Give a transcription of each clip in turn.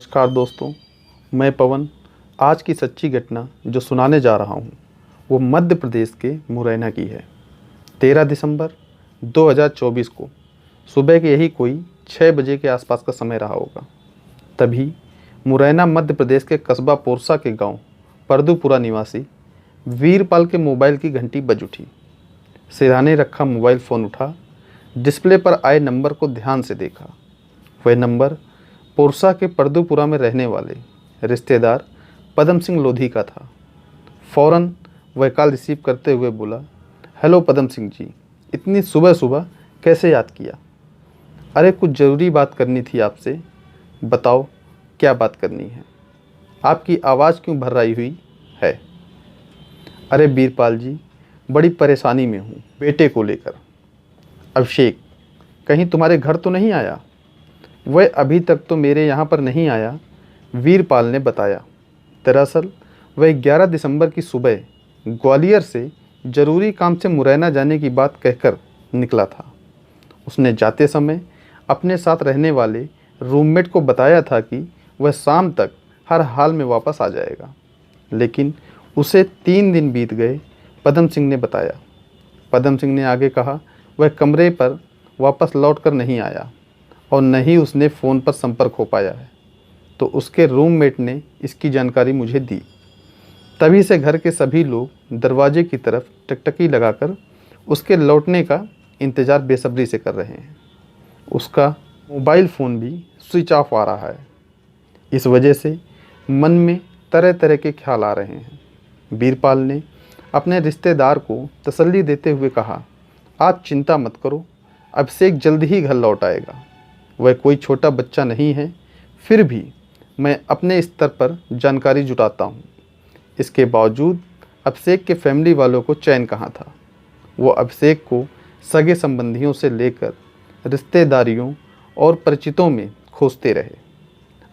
नमस्कार दोस्तों, मैं पवन। आज की सच्ची घटना जो सुनाने जा रहा हूँ वो मध्य प्रदेश के मुरैना की है। 13 दिसंबर 2024 को सुबह के यही कोई 6 बजे के आसपास का समय रहा होगा। तभी मुरैना मध्य प्रदेश के कस्बा पोरसा के गांव परदूपुरा निवासी वीरपाल के मोबाइल की घंटी बज उठी। सिरहाने रखा मोबाइल फ़ोन उठा, डिस्प्ले पर आए नंबर को ध्यान से देखा। वह नंबर पोरसा के परदूपुरा में रहने वाले रिश्तेदार पदम सिंह लोधी का था। फ़ौरन वह कॉल रिसीव करते हुए बोला, हेलो पदम सिंह जी, इतनी सुबह सुबह कैसे याद किया? अरे कुछ ज़रूरी बात करनी थी आपसे। बताओ क्या बात करनी है? आपकी आवाज़ क्यों भर्राई हुई है? अरे वीरपाल जी, बड़ी परेशानी में हूँ बेटे को लेकर। अभिषेक कहीं तुम्हारे घर तो नहीं आया? वह अभी तक तो मेरे यहाँ पर नहीं आया, वीरपाल ने बताया। दरअसल वह 11 दिसंबर की सुबह ग्वालियर से ज़रूरी काम से मुरैना जाने की बात कहकर निकला था। उसने जाते समय अपने साथ रहने वाले रूममेट को बताया था कि वह शाम तक हर हाल में वापस आ जाएगा, लेकिन उसे 3 दिन बीत गए, पदम सिंह ने बताया। पदम सिंह ने आगे कहा, वह कमरे पर वापस लौट कर नहीं आया और न ही उसने फ़ोन पर संपर्क हो पाया है। तो उसके रूममेट ने इसकी जानकारी मुझे दी। तभी से घर के सभी लोग दरवाजे की तरफ टकटकी लगाकर उसके लौटने का इंतज़ार बेसब्री से कर रहे हैं। उसका मोबाइल फ़ोन भी स्विच ऑफ आ रहा है। इस वजह से मन में तरह तरह के ख्याल आ रहे हैं। वीरपाल ने अपने रिश्तेदार को तसल्ली देते हुए कहा, आप चिंता मत करो, अभिषेक जल्द ही घर लौट आएगा। वह कोई छोटा बच्चा नहीं है, फिर भी मैं अपने स्तर पर जानकारी जुटाता हूँ। इसके बावजूद अभिषेक के फैमिली वालों को चैन कहाँ था। वो अभिषेक को सगे संबंधियों से लेकर रिश्तेदारियों और परिचितों में खोजते रहे।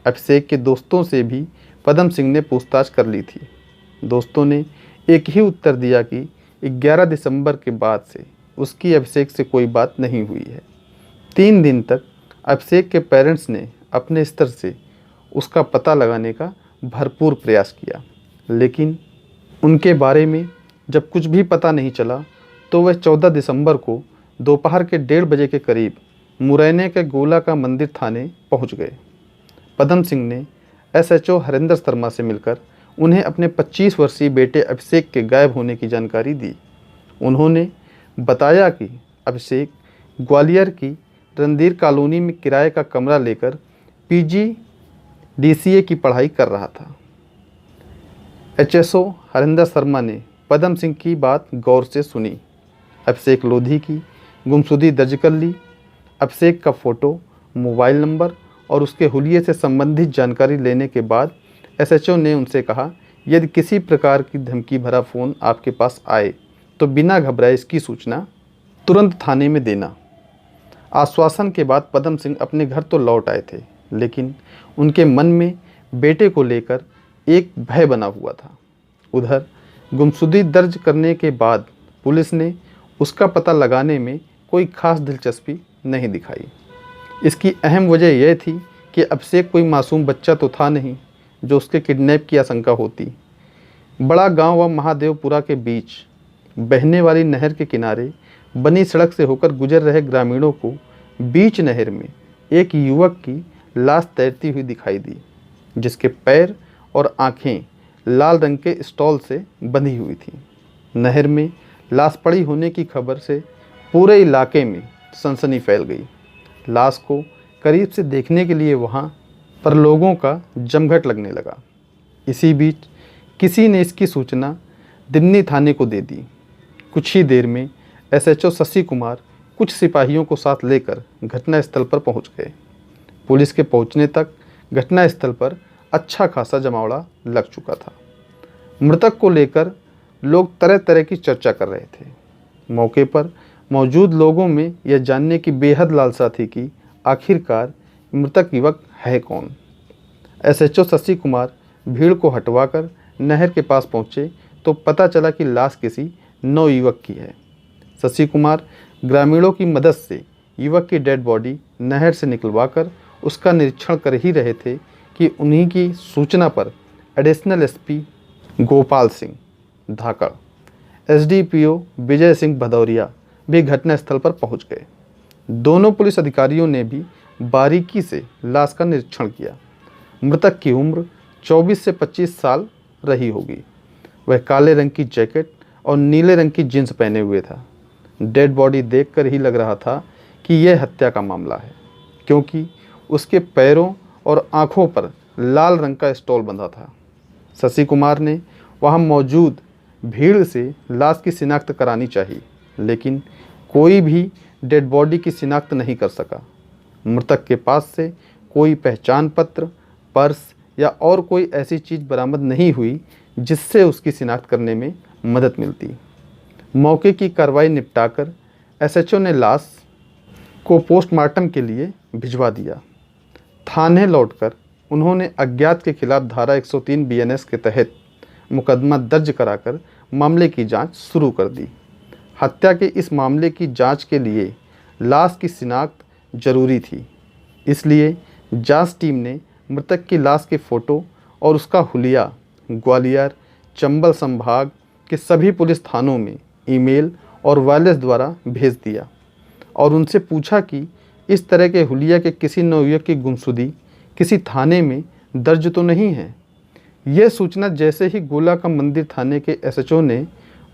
अभिषेक के दोस्तों से भी पदम सिंह ने पूछताछ कर ली थी। दोस्तों ने एक ही उत्तर दिया कि 11 दिसंबर के बाद से उसकी अभिषेक से कोई बात नहीं हुई है। 3 दिन तक अभिषेक के पेरेंट्स ने अपने स्तर से उसका पता लगाने का भरपूर प्रयास किया, लेकिन उनके बारे में जब कुछ भी पता नहीं चला तो वह 14 दिसंबर को दोपहर के 1:30 बजे के करीब मुरैना के गोला का मंदिर थाने पहुंच गए। पदम सिंह ने एसएचओ हरिंदर शर्मा से मिलकर उन्हें अपने 25 वर्षीय बेटे अभिषेक के गायब होने की जानकारी दी। उन्होंने बताया कि अभिषेक ग्वालियर की रणधीर कॉलोनी में किराए का कमरा लेकर पीजीडीसीए की पढ़ाई कर रहा था। एचएसओ हरिंदर शर्मा ने पदम सिंह की बात गौर से सुनी। अभिषेक लोधी की गुमशुदगी दर्ज कर ली। अभिषेक का फ़ोटो, मोबाइल नंबर और उसके हुलिये से संबंधित जानकारी लेने के बाद एसएचओ ने उनसे कहा, यदि किसी प्रकार की धमकी भरा फ़ोन आपके पास आए तो बिना घबराए इसकी सूचना तुरंत थाने में देना। आश्वासन के बाद पदम सिंह अपने घर तो लौट आए थे, लेकिन उनके मन में बेटे को लेकर एक भय बना हुआ था। उधर गुमशुदगी दर्ज करने के बाद पुलिस ने उसका पता लगाने में कोई खास दिलचस्पी नहीं दिखाई। इसकी अहम वजह यह थी कि अभिषेक कोई मासूम बच्चा तो था नहीं जो उसके किडनैप की आशंका होती। बड़ा गांव व महादेवपुरा के बीच बहने वाली नहर के किनारे बनी सड़क से होकर गुजर रहे ग्रामीणों को बीच नहर में एक युवक की लाश तैरती हुई दिखाई दी, जिसके पैर और आंखें लाल रंग के स्टॉल से बंधी हुई थीं। नहर में लाश पड़ी होने की खबर से पूरे इलाके में सनसनी फैल गई। लाश को करीब से देखने के लिए वहां पर लोगों का जमघट लगने लगा। इसी बीच किसी ने इसकी सूचना दिमनी थाने को दे दी। कुछ ही देर में एसएचओ शशि कुमार कुछ सिपाहियों को साथ लेकर घटनास्थल पर पहुंच गए। पुलिस के पहुंचने तक घटनास्थल पर अच्छा खासा जमावड़ा लग चुका था। मृतक को लेकर लोग तरह तरह की चर्चा कर रहे थे। मौके पर मौजूद लोगों में यह जानने की बेहद लालसा थी कि आखिरकार मृतक युवक है कौन। एसएचओ शशि कुमार भीड़ को हटवाकर नहर के पास पहुंचे तो पता चला कि लाश किसी नवयुवक की है। शशि कुमार ग्रामीणों की मदद से युवक की डेड बॉडी नहर से निकलवाकर उसका निरीक्षण कर ही रहे थे कि उन्हीं की सूचना पर एडिशनल एसपी गोपाल सिंह धाकड़, एसडीपीओ विजय सिंह भदौरिया भी घटनास्थल पर पहुंच गए। दोनों पुलिस अधिकारियों ने भी बारीकी से लाश का निरीक्षण किया। मृतक की उम्र 24 से 25 साल रही होगी। वह काले रंग की जैकेट और नीले रंग की जींस पहने हुए था। डेड बॉडी देखकर ही लग रहा था कि यह हत्या का मामला है, क्योंकि उसके पैरों और आंखों पर लाल रंग का स्टॉल बंधा था। शशि कुमार ने वहां मौजूद भीड़ से लाश की शिनाख्त करानी चाहिए, लेकिन कोई भी डेड बॉडी की शिनाख्त नहीं कर सका। मृतक के पास से कोई पहचान पत्र, पर्स या और कोई ऐसी चीज़ बरामद नहीं हुई जिससे उसकी शिनाख्त करने में मदद मिलती। मौके की कार्रवाई निपटाकर एसएचओ ने लाश को पोस्टमार्टम के लिए भिजवा दिया। थाने लौटकर उन्होंने अज्ञात के खिलाफ धारा 103 बीएनएस के तहत मुकदमा दर्ज कराकर मामले की जांच शुरू कर दी। हत्या के इस मामले की जांच के लिए लाश की शिनाख्त जरूरी थी, इसलिए जांच टीम ने मृतक की लाश के फ़ोटो और उसका हुलिया ग्वालियर, चंबल संभाग के सभी पुलिस थानों में ईमेल और वायरलेस द्वारा भेज दिया और उनसे पूछा कि इस तरह के हुलिया के किसी नवयुवक की गुमशुदगी किसी थाने में दर्ज तो नहीं है। यह सूचना जैसे ही गोला का मंदिर थाने के एसएचओ ने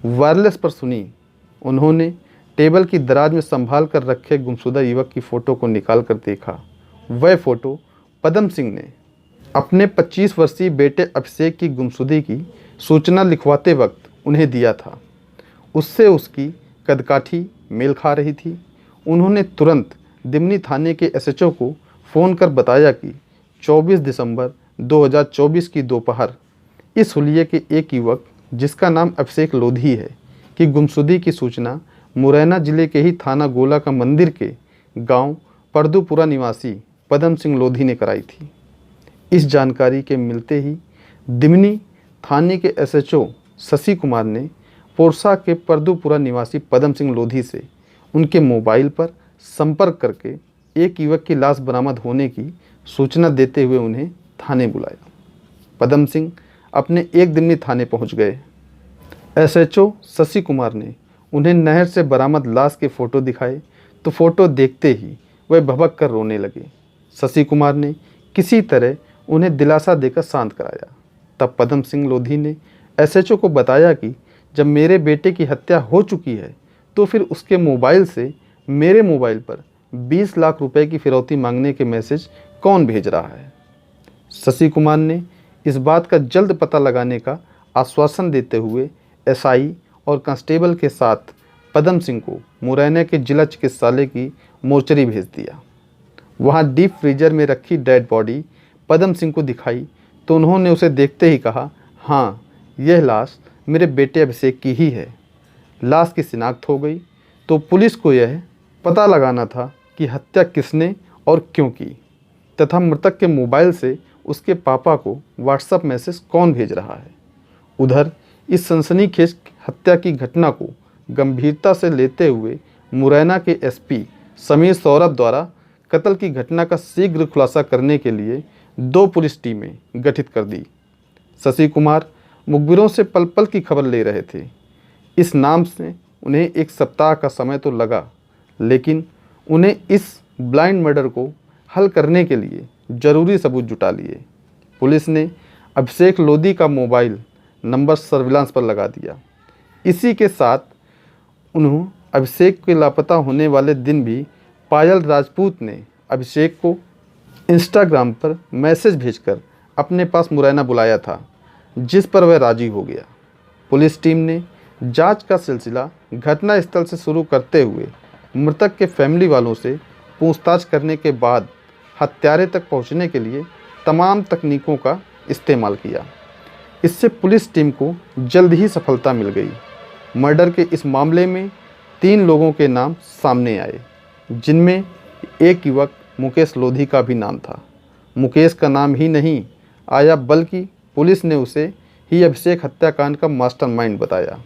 वायरलेस पर सुनी, उन्होंने टेबल की दराज में संभाल कर रखे गुमशुदा युवक की फ़ोटो को निकाल कर देखा। वह फ़ोटो पदम सिंह ने अपने 25 वर्षीय बेटे अभिषेक की गुमशुदगी की सूचना लिखवाते वक्त उन्हें दिया था। उससे उसकी कदकाठी मेल खा रही थी। उन्होंने तुरंत दिमनी थाने के एसएचओ को फ़ोन कर बताया कि 24 दिसंबर 2024 की दोपहर इस हुलिये के एक युवक जिसका नाम अभिषेक लोधी है कि गुमशुदगी की सूचना मुरैना जिले के ही थाना गोला का मंदिर के गांव परदूपुरा निवासी पदम सिंह लोधी ने कराई थी। इस जानकारी के मिलते ही दिमनी थाने के एसएचओ शशि कुमार ने पोरसा के परदूपुरा निवासी पदम सिंह लोधी से उनके मोबाइल पर संपर्क करके एक युवक की लाश बरामद होने की सूचना देते हुए उन्हें थाने बुलाया। पदम सिंह अपने एक दिमनी थाने पहुंच गए। एसएचओ शशि कुमार ने उन्हें नहर से बरामद लाश के फ़ोटो दिखाए तो फ़ोटो देखते ही वह भभक कर रोने लगे। शशि कुमार ने किसी तरह उन्हें दिलासा देकर शांत कराया। तब पदम सिंह लोधी ने एसएचओ को बताया कि जब मेरे बेटे की हत्या हो चुकी है तो फिर उसके मोबाइल से मेरे मोबाइल पर 20 लाख रुपए की फिरौती मांगने के मैसेज कौन भेज रहा है। शशि कुमार ने इस बात का जल्द पता लगाने का आश्वासन देते हुए एसआई और कांस्टेबल के साथ पदम सिंह को मुरैना के जिला चिकित्सालय की मोर्चरी भेज दिया। वहां डीप फ्रीजर में रखी डेड बॉडी पदम सिंह को दिखाई तो उन्होंने उसे देखते ही कहा, हाँ, यह लाश मेरे बेटे अभिषेक की ही है। लाश की शिनाख्त हो गई तो पुलिस को यह पता लगाना था कि हत्या किसने और क्यों की तथा मृतक के मोबाइल से उसके पापा को व्हाट्सएप मैसेज कौन भेज रहा है। उधर इस सनसनीखेज हत्या की घटना को गंभीरता से लेते हुए मुरैना के एसपी समीर सौरभ द्वारा कत्ल की घटना का शीघ्र खुलासा करने के लिए 2 पुलिस टीमें गठित कर दी। शशि कुमार मुखबिरों से पल पल की खबर ले रहे थे। इस नाम से उन्हें 1 सप्ताह का समय तो लगा, लेकिन उन्हें इस ब्लाइंड मर्डर को हल करने के लिए ज़रूरी सबूत जुटा लिए। पुलिस ने अभिषेक लोधी का मोबाइल नंबर सर्विलांस पर लगा दिया। इसी के साथ उन्होंने अभिषेक के लापता होने वाले दिन भी पायल राजपूत ने अभिषेक को इंस्टाग्राम पर मैसेज भेजकर अपने पास मुरैना बुलाया था, जिस पर वह राजी हो गया। पुलिस टीम ने जांच का सिलसिला घटनास्थल से शुरू करते हुए मृतक के फैमिली वालों से पूछताछ करने के बाद हत्यारे तक पहुंचने के लिए तमाम तकनीकों का इस्तेमाल किया। इससे पुलिस टीम को जल्द ही सफलता मिल गई। मर्डर के इस मामले में 3 लोगों के नाम सामने आए, जिनमें एक युवक मुकेश लोधी का भी नाम था। मुकेश का नाम ही नहीं आया, बल्कि पुलिस ने उसे ही अभिषेक हत्याकांड का मास्टरमाइंड बताया।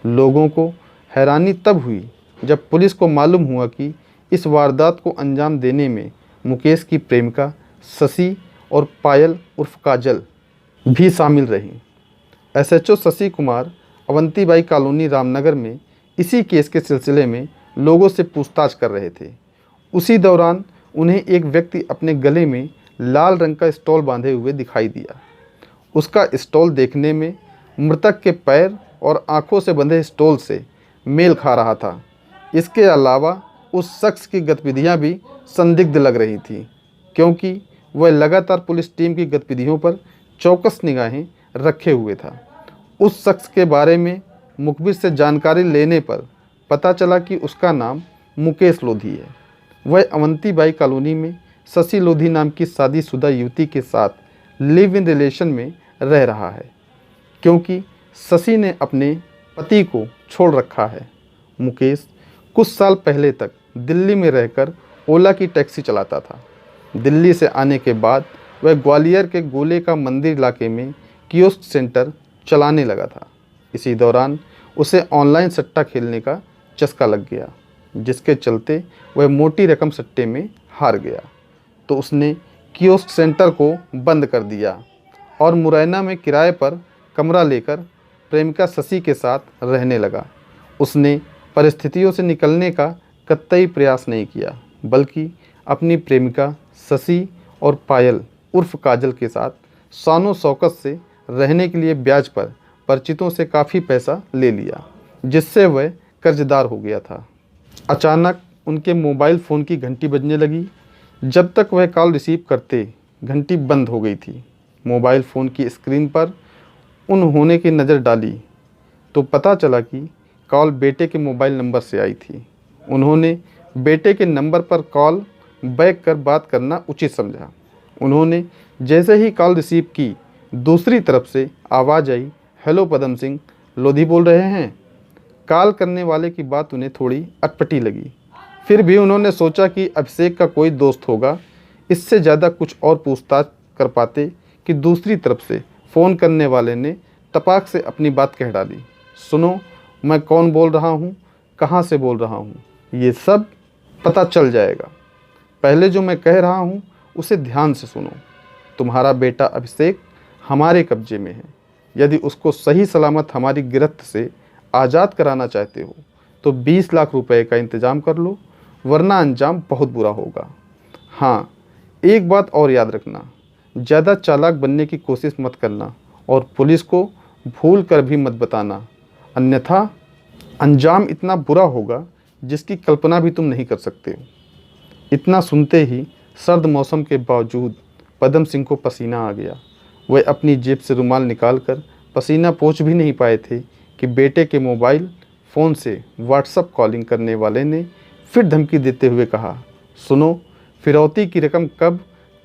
लोगों को हैरानी तब हुई जब पुलिस को मालूम हुआ कि इस वारदात को अंजाम देने में मुकेश की प्रेमिका शशि और पायल उर्फ काजल भी शामिल रहीं। एसएचओ शशि कुमार अवंतीबाई कॉलोनी रामनगर में इसी केस के सिलसिले में लोगों से पूछताछ कर रहे थे। उसी दौरान उन्हें एक व्यक्ति अपने गले में लाल रंग का स्टॉल बांधे हुए दिखाई दिया। उसका स्टॉल देखने में मृतक के पैर और आंखों से बंधे स्टॉल से मेल खा रहा था। इसके अलावा उस शख्स की गतिविधियां भी संदिग्ध लग रही थीं, क्योंकि वह लगातार पुलिस टीम की गतिविधियों पर चौकस निगाहें रखे हुए था। उस शख्स के बारे में मुखबिर से जानकारी लेने पर पता चला कि उसका नाम मुकेश लोधी है। वह अवंतीबाई कॉलोनी में शशि लोधी नाम की शादीशुदा युवती के साथ लिव इन रिलेशन में रह रहा है, क्योंकि शशि ने अपने पति को छोड़ रखा है। मुकेश कुछ साल पहले तक दिल्ली में रहकर ओला की टैक्सी चलाता था। दिल्ली से आने के बाद वह ग्वालियर के गोले का मंदिर इलाके में कियोस्क सेंटर चलाने लगा था। इसी दौरान उसे ऑनलाइन सट्टा खेलने का चस्का लग गया, जिसके चलते वह मोटी रकम सट्टे में हार गया, तो उसने कियोस्क सेंटर को बंद कर दिया और मुरैना में किराए पर कमरा लेकर प्रेमिका शशि के साथ रहने लगा। उसने परिस्थितियों से निकलने का कतई प्रयास नहीं किया, बल्कि अपनी प्रेमिका शशि और पायल उर्फ काजल के साथ शानो शौकत से रहने के लिए ब्याज पर परिचितों से काफ़ी पैसा ले लिया, जिससे वह कर्जदार हो गया था। अचानक उनके मोबाइल फ़ोन की घंटी बजने लगी। जब तक वह कॉल रिसीव करते, घंटी बंद हो गई थी। मोबाइल फ़ोन की स्क्रीन पर उन्होंने की नज़र डाली तो पता चला कि कॉल बेटे के मोबाइल नंबर से आई थी। उन्होंने बेटे के नंबर पर कॉल बैक कर बात करना उचित समझा। उन्होंने जैसे ही कॉल रिसीव की, दूसरी तरफ से आवाज़ आई, हेलो पदम सिंह, लोधी बोल रहे हैं। कॉल करने वाले की बात उन्हें थोड़ी अटपटी लगी। फिर भी उन्होंने सोचा कि अभिषेक का कोई दोस्त होगा। इससे ज़्यादा कुछ और पूछताछ कर पाते कि दूसरी तरफ से फ़ोन करने वाले ने तपाक से अपनी बात कह डाली, सुनो, मैं कौन बोल रहा हूँ, कहाँ से बोल रहा हूँ, ये सब पता चल जाएगा। पहले जो मैं कह रहा हूँ उसे ध्यान से सुनो। तुम्हारा बेटा अभिषेक हमारे कब्जे में है। यदि उसको सही सलामत हमारी गिरफ्त से आज़ाद कराना चाहते हो तो 20 लाख रुपए का इंतज़ाम कर लो, वरना अंजाम बहुत बुरा होगा। हाँ, एक बात और याद रखना, ज़्यादा चालाक बनने की कोशिश मत करना और पुलिस को भूल कर भी मत बताना, अन्यथा अंजाम इतना बुरा होगा जिसकी कल्पना भी तुम नहीं कर सकते। इतना सुनते ही सर्द मौसम के बावजूद पदम सिंह को पसीना आ गया। वह अपनी जेब से रुमाल निकालकर पसीना पोंछ भी नहीं पाए थे कि बेटे के मोबाइल फ़ोन से व्हाट्सएप कॉलिंग करने वाले ने फिर धमकी देते हुए कहा, सुनो, फिरौती की रकम कब,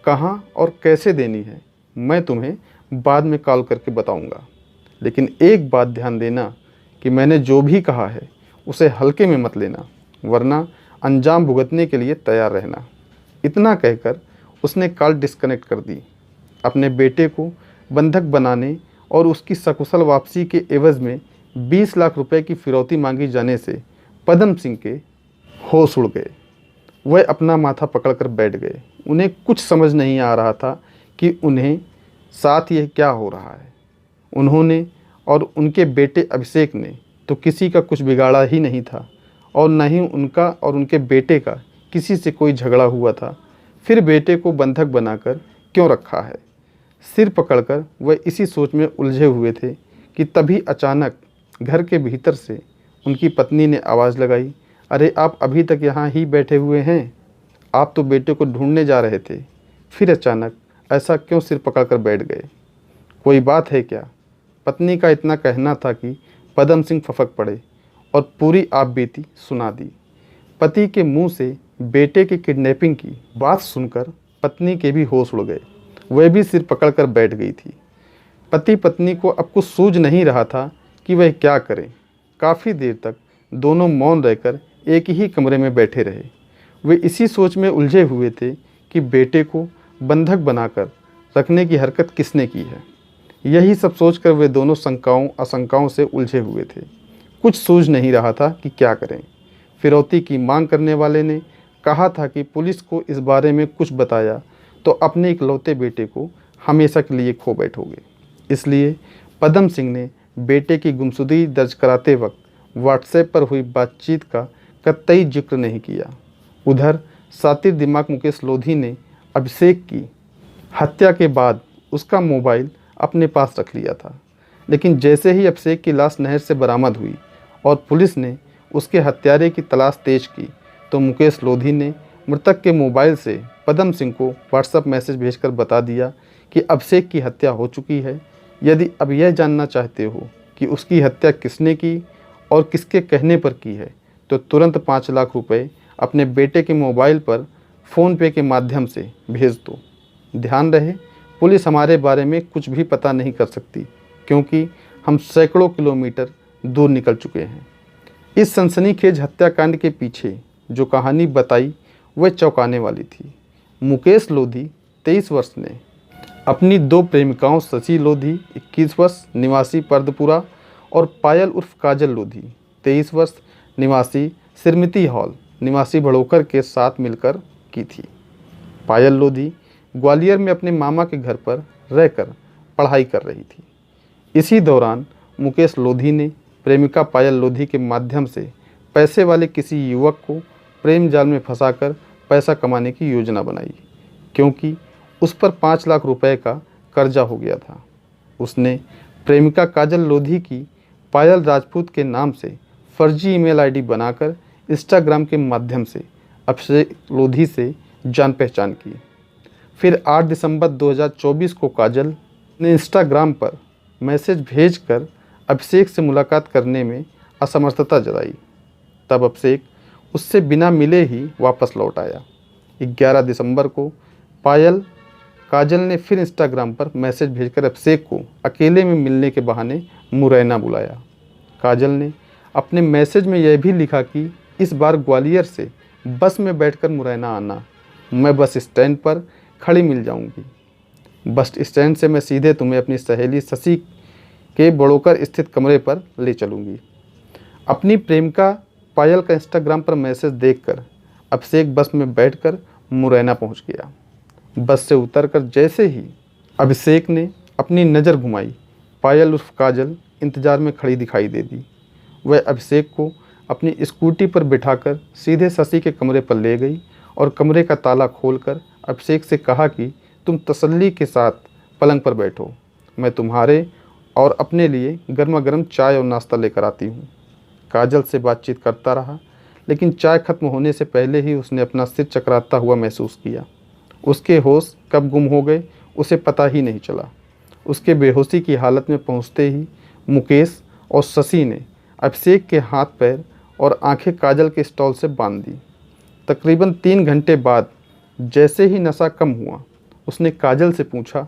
कहाँ और कैसे देनी है मैं तुम्हें बाद में कॉल करके बताऊंगा। लेकिन एक बात ध्यान देना कि मैंने जो भी कहा है उसे हल्के में मत लेना, वरना अंजाम भुगतने के लिए तैयार रहना। इतना कहकर उसने कॉल डिस्कनेक्ट कर दी। अपने बेटे को बंधक बनाने और उसकी सकुशल वापसी के एवज़ में 20 लाख रुपए की फिरौती मांगी जाने से पदम सिंह के होश उड़ गए। वह अपना माथा पकड़कर बैठ गए। उन्हें कुछ समझ नहीं आ रहा था कि उन्हें साथ यह क्या हो रहा है। उन्होंने और उनके बेटे अभिषेक ने तो किसी का कुछ बिगाड़ा ही नहीं था, और न ही उनका और उनके बेटे का किसी से कोई झगड़ा हुआ था। फिर बेटे को बंधक बनाकर क्यों रखा है? सिर पकड़कर वह इसी सोच में उलझे हुए थे कि तभी अचानक घर के भीतर से उनकी पत्नी ने आवाज़ लगाई, अरे आप अभी तक यहाँ ही बैठे हुए हैं? आप तो बेटे को ढूंढने जा रहे थे। फिर अचानक ऐसा क्यों सिर पकड़कर बैठ गए? कोई बात है क्या? पत्नी का इतना कहना था कि पदम सिंह फफक पड़े और पूरी आपबीती सुना दी। पति के मुंह से बेटे की किडनैपिंग की बात सुनकर पत्नी के भी होश उड़ गए। वह भी सिर पकड़कर बैठ गई थी। पति पत्नी को अब कुछ सूझ नहीं रहा था कि वह क्या करें। काफ़ी देर तक दोनों मौन रहकर एक ही कमरे में बैठे रहे। वे इसी सोच में उलझे हुए थे कि बेटे को बंधक बनाकर रखने की हरकत किसने की है। यही सब सोचकर वे दोनों शंकाओं आशंकाओं से उलझे हुए थे। कुछ सूझ नहीं रहा था कि क्या करें। फिरौती की मांग करने वाले ने कहा था कि पुलिस को इस बारे में कुछ बताया तो अपने इकलौते बेटे को हमेशा के लिए खो बैठोगे। इसलिए पदम सिंह ने बेटे की गुमशुदगी दर्ज कराते वक्त व्हाट्सएप पर हुई बातचीत का कतई जिक्र नहीं किया। उधर सातिर दिमाग मुकेश लोधी ने अभिषेक की हत्या के बाद उसका मोबाइल अपने पास रख लिया था, लेकिन जैसे ही अभिषेक की लाश नहर से बरामद हुई और पुलिस ने उसके हत्यारे की तलाश तेज की, तो मुकेश लोधी ने मृतक के मोबाइल से पदम सिंह को व्हाट्सएप मैसेज भेजकर बता दिया कि अभिषेक की हत्या हो चुकी है। यदि अब यह जानना चाहते हो कि उसकी हत्या किसने की और किसके कहने पर की है, तो तुरंत 5 लाख रुपए अपने बेटे के मोबाइल पर फ़ोन-पे के माध्यम से भेज दो। ध्यान रहे, पुलिस हमारे बारे में कुछ भी पता नहीं कर सकती, क्योंकि हम सैकड़ों किलोमीटर दूर निकल चुके हैं। इस सनसनीखेज हत्याकांड के पीछे जो कहानी बताई वह चौंकाने वाली थी। मुकेश लोधी 23 वर्ष ने अपनी 2 प्रेमिकाओं शशि लोधी 21 वर्ष निवासी पर्दपुरा और पायल उर्फ काजल लोधी 23 वर्ष निवासी सिरमिती हॉल निवासी भड़ोकर के साथ मिलकर की थी। पायल लोधी ग्वालियर में अपने मामा के घर पर रहकर पढ़ाई कर रही थी। इसी दौरान मुकेश लोधी ने प्रेमिका पायल लोधी के माध्यम से पैसे वाले किसी युवक को प्रेम जाल में फंसाकर पैसा कमाने की योजना बनाई, क्योंकि उस पर 5 लाख रुपए का कर्जा हो गया था। उसने प्रेमिका काजल लोधी की पायल राजपूत के नाम से फर्जी ईमेल आईडी बनाकर इंस्टाग्राम के माध्यम से अभिषेक लोधी से जान पहचान की। फिर 8 दिसंबर 2024 को काजल ने इंस्टाग्राम पर मैसेज भेजकर अभिषेक से मुलाकात करने में असमर्थता जताई। तब अभिषेक उससे बिना मिले ही वापस लौट आया। 11 दिसंबर को पायल काजल ने फिर इंस्टाग्राम पर मैसेज भेजकर अभिषेक को अकेले में मिलने के बहाने मुरैना बुलाया। काजल ने अपने मैसेज में यह भी लिखा कि इस बार ग्वालियर से बस में बैठकर मुरैना आना, मैं बस स्टैंड पर खड़ी मिल जाऊंगी। बस स्टैंड से मैं सीधे तुम्हें अपनी सहेली शशि के बड़ोकर स्थित कमरे पर ले चलूँगी। अपनी प्रेमिका पायल का इंस्टाग्राम पर मैसेज देखकर अभिषेक बस में बैठकर मुरैना पहुंच गया। बस से उतरकर जैसे ही अभिषेक ने अपनी नज़र घुमाई, पायल उर्फ काजल इंतज़ार में खड़ी दिखाई दे दी। वह अभिषेक को अपनी स्कूटी पर बिठाकर सीधे शशि के कमरे पर ले गई और कमरे का ताला खोलकर अभिषेक से कहा कि तुम तसल्ली के साथ पलंग पर बैठो, मैं तुम्हारे और अपने लिए गर्मा गर्म चाय और नाश्ता लेकर आती हूँ। काजल से बातचीत करता रहा, लेकिन चाय खत्म होने से पहले ही उसने अपना सिर चकराता हुआ महसूस किया। उसके होश कब गुम हो गए उसे पता ही नहीं चला। उसके बेहोशी की हालत में पहुँचते ही मुकेश और शशि ने अभिषेक के हाथ पैर और आंखें काजल के स्टॉल से बांध दी। तकरीबन 3 घंटे बाद जैसे ही नशा कम हुआ, उसने काजल से पूछा,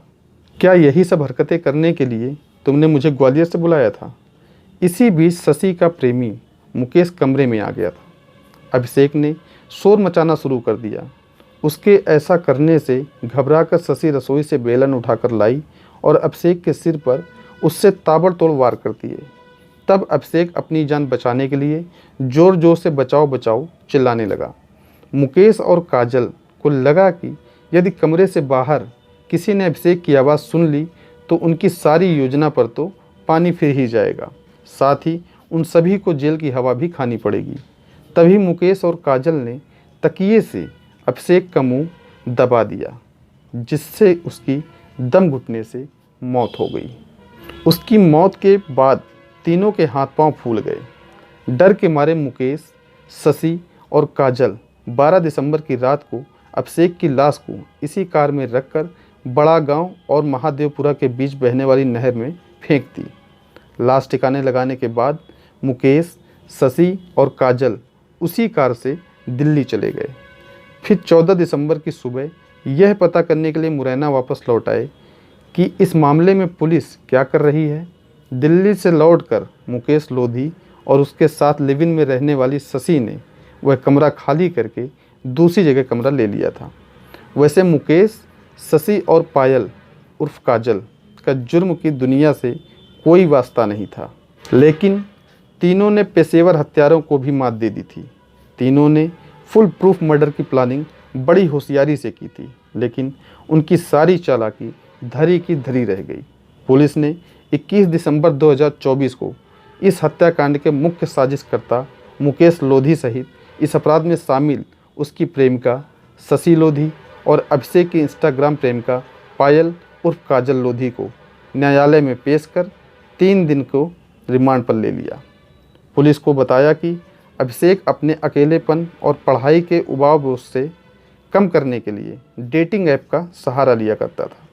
क्या यही सब हरकतें करने के लिए तुमने मुझे ग्वालियर से बुलाया था? इसी बीच शशि का प्रेमी मुकेश कमरे में आ गया था। अभिषेक ने शोर मचाना शुरू कर दिया। उसके ऐसा करने से घबराकर शशि रसोई से बेलन उठाकर लाई और अभिषेक के सिर पर उससे ताबड़तोड़ वार कर दिए। तब अभिषेक अपनी जान बचाने के लिए ज़ोर ज़ोर से बचाओ बचाओ चिल्लाने लगा। मुकेश और काजल को लगा कि यदि कमरे से बाहर किसी ने अभिषेक की आवाज़ सुन ली तो उनकी सारी योजना पर तो पानी फिर ही जाएगा, साथ ही उन सभी को जेल की हवा भी खानी पड़ेगी। तभी मुकेश और काजल ने तकिए से अभिषेक का मुंह दबा दिया, जिससे उसकी दम घुटने से मौत हो गई। उसकी मौत के बाद तीनों के हाथ पांव फूल गए। डर के मारे मुकेश, शशि और काजल 12 दिसंबर की रात को अभिषेक की लाश को इसी कार में रखकर बड़ा गांव और महादेवपुरा के बीच बहने वाली नहर में फेंक दी। लाश ठिकाने लगाने के बाद मुकेश, शशि और काजल उसी कार से दिल्ली चले गए। फिर 14 दिसंबर की सुबह यह पता करने के लिए मुरैना वापस लौट आए कि इस मामले में पुलिस क्या कर रही है। दिल्ली से लौटकर मुकेश लोधी और उसके साथ लिव इन में रहने वाली शशि ने वह कमरा खाली करके दूसरी जगह कमरा ले लिया था। वैसे मुकेश, शशि और पायल उर्फ काजल का जुर्म की दुनिया से कोई वास्ता नहीं था, लेकिन तीनों ने पेशेवर हत्यारों को भी मात दे दी थी। तीनों ने फुल प्रूफ मर्डर की प्लानिंग बड़ी होशियारी से की थी, लेकिन उनकी सारी चालाकी धरी की धरी रह गई। पुलिस ने 21 दिसंबर 2024 को इस हत्याकांड के मुख्य साजिशकर्ता मुकेश लोधी सहित इस अपराध में शामिल उसकी प्रेमिका शशि लोधी और अभिषेक की इंस्टाग्राम प्रेमिका पायल उर्फ काजल लोधी को न्यायालय में पेश कर 3 दिन को रिमांड पर ले लिया। पुलिस को बताया कि अभिषेक अपने अकेलेपन और पढ़ाई के उबाऊ बोझ से कम करने के लिए डेटिंग ऐप का सहारा लिया करता था।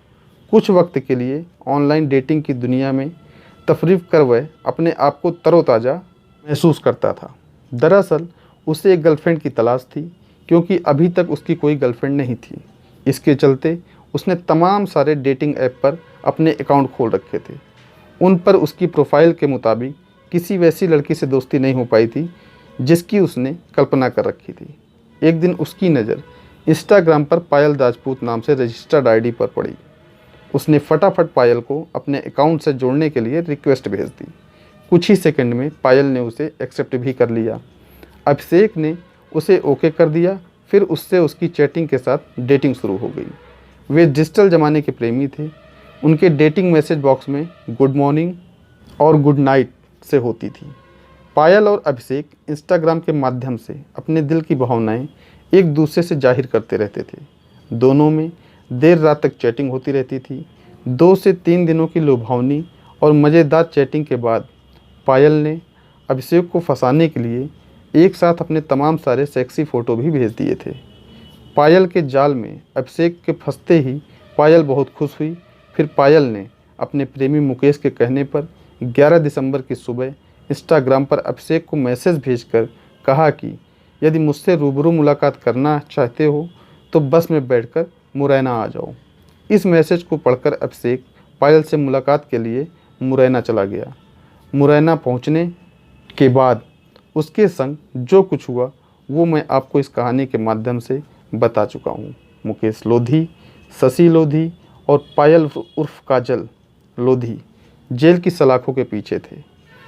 कुछ वक्त के लिए ऑनलाइन डेटिंग की दुनिया में तफरीफ कर वह अपने आप को तरोताज़ा महसूस करता था। दरअसल उसे एक गर्लफ्रेंड की तलाश थी, क्योंकि अभी तक उसकी कोई गर्लफ्रेंड नहीं थी। इसके चलते उसने तमाम सारे डेटिंग ऐप पर अपने अकाउंट खोल रखे थे। उन पर उसकी प्रोफाइल के मुताबिक किसी वैसी लड़की से दोस्ती नहीं हो पाई थी जिसकी उसने कल्पना कर रखी थी। एक दिन उसकी नज़र इंस्टाग्राम पर पायल राजपूत नाम से रजिस्टर्ड आईडी पर पड़ी। उसने फटाफट पायल को अपने अकाउंट से जोड़ने के लिए रिक्वेस्ट भेज दी। कुछ ही सेकंड में पायल ने उसे एक्सेप्ट भी कर लिया। अभिषेक ने उसे ओके कर दिया। फिर उससे उसकी चैटिंग के साथ डेटिंग शुरू हो गई। वे डिजिटल ज़माने के प्रेमी थे। उनके डेटिंग मैसेज बॉक्स में गुड मॉर्निंग और गुड नाइट से होती थी। पायल और अभिषेक इंस्टाग्राम के माध्यम से अपने दिल की भावनाएं एक दूसरे से जाहिर करते रहते थे। दोनों में देर रात तक चैटिंग होती रहती थी। 2 से 3 दिनों की लुभावनी और मज़ेदार चैटिंग के बाद पायल ने अभिषेक को फंसाने के लिए एक साथ अपने तमाम सारे सेक्सी फ़ोटो भी भेज दिए थे। पायल के जाल में अभिषेक के फंसते ही पायल बहुत खुश हुई। फिर पायल ने अपने प्रेमी मुकेश के कहने पर 11 दिसंबर की सुबह इंस्टाग्राम पर अभिषेक को मैसेज भेजकर कहा कि यदि मुझसे रूबरू मुलाकात करना चाहते हो तो बस में बैठकर मुरैना आ जाओ। इस मैसेज को पढ़कर अभिषेक पायल से मुलाकात के लिए मुरैना चला गया। मुरैना पहुंचने के बाद उसके संग जो कुछ हुआ वो मैं आपको इस कहानी के माध्यम से बता चुका हूँ। मुकेश लोधी, शशि लोधी और पायल उर्फ काजल लोधी जेल की सलाखों के पीछे थे।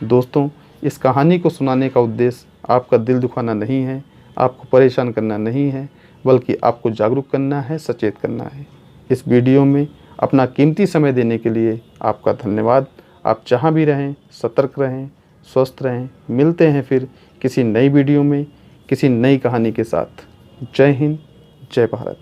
दोस्तों, इस कहानी को सुनाने का उद्देश्य आपका दिल दुखाना नहीं है, आपको परेशान करना नहीं है, बल्कि आपको जागरूक करना है, सचेत करना है। इस वीडियो में अपना कीमती समय देने के लिए आपका धन्यवाद। आप जहाँ भी रहें सतर्क रहें, स्वस्थ रहें। मिलते हैं फिर किसी नई वीडियो में किसी नई कहानी के साथ। जय हिंद, जय भारत।